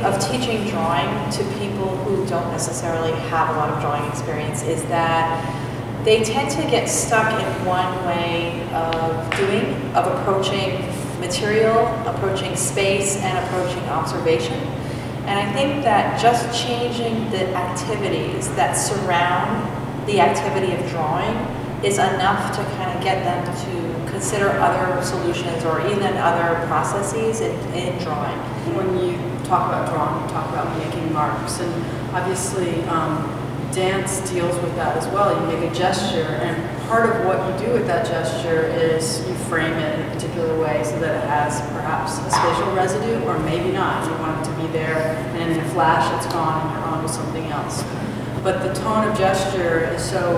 of teaching drawing to people who don't necessarily have a lot of drawing experience is that they tend to get stuck in one way of doing, of approaching material, approaching space, and approaching observation. And I think that just changing the activities that surround the activity of drawing is enough to kind of get them to consider other solutions or even other processes in drawing. When you talk about drawing, you talk about making marks, and obviously dance deals with that as well. You make a gesture, and part of what you do with that gesture is you frame it in a particular way so that it has perhaps a spatial residue, or maybe not. You want it to be there, and in a flash it's gone and you're on to something else. But the tone of gesture is so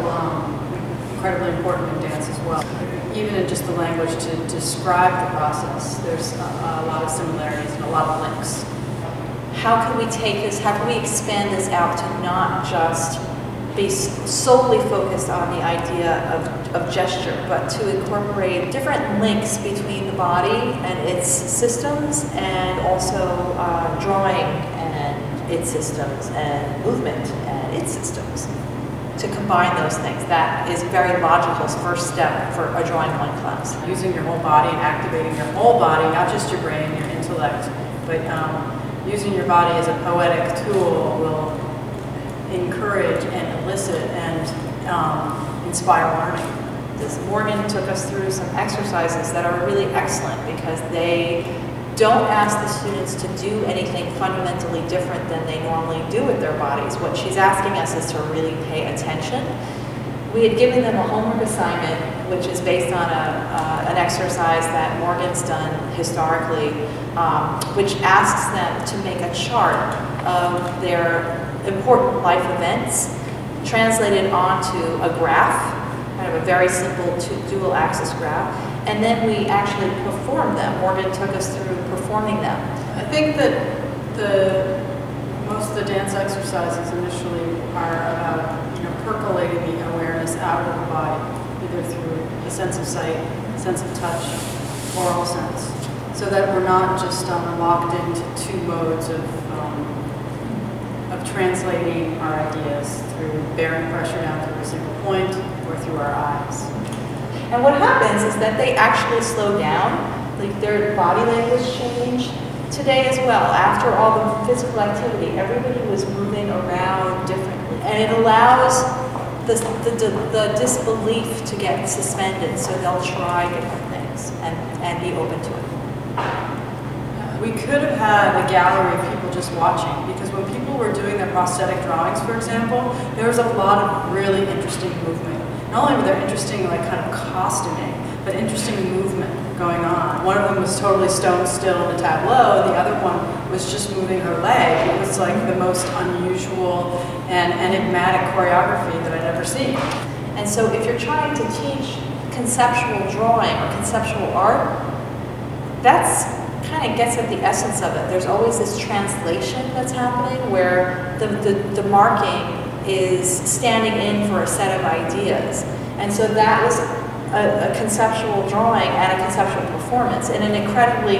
incredibly important in dance as well. Even in just the language to describe the process, there's a lot of similarities and a lot of links. How can we take this, how can we expand this out to not just be solely focused on the idea of gesture, but to incorporate different links between the body and its systems, and also drawing and its systems, and movement and its systems. To combine those things, that is very logical first step for a drawing one class. Using your whole body and activating your whole body, not just your brain, your intellect, but using your body as a poetic tool will encourage and elicit and inspire learning. Morgan took us through some exercises that are really excellent because they don't ask the students to do anything fundamentally different than they normally do with their bodies. What she's asking us is to really pay attention. We had given them a homework assignment, which is based on an exercise that Morgan's done historically, which asks them to make a chart of their important life events translated onto a graph, kind of a very simple dual axis graph, and then we actually performed them. Morgan took us through performing them. I think that most of the dance exercises initially are about percolating the awareness out of the body, either through a sense of sight, sense of touch, oral sense, so that we're not just locked into two modes of translating our ideas through bearing pressure down through a single point or through our eyes. And what happens is that they actually slow down, like their body language changed today as well. After all the physical activity, everybody was moving around differently. And it allows the disbelief to get suspended, so they'll try different things and be open to it. We could have had a gallery of people just watching, because when people were doing their prosthetic drawings, for example, there was a lot of really interesting movement. Not only were there interesting kind of costuming, but interesting movement going on. One of them was totally stone still in the tableau, and the other one was just moving her leg. It was like the most unusual and enigmatic choreography that I'd ever seen. And so if you're trying to teach conceptual drawing or conceptual art, that's kind of gets at the essence of it. There's always this translation that's happening where the marking is standing in for a set of ideas. And so that was a conceptual drawing and a conceptual performance in an incredibly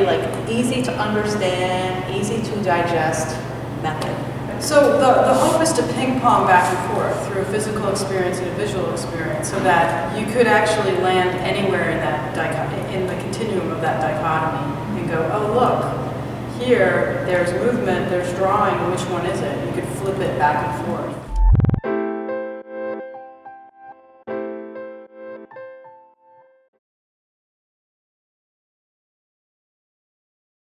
easy to understand, easy to digest method. So the hope is to ping pong back and forth through a physical experience and a visual experience, so that you could actually land anywhere in that in the continuum of that dichotomy and go, oh look, here there's movement, there's drawing, which one is it? You could flip it back and forth.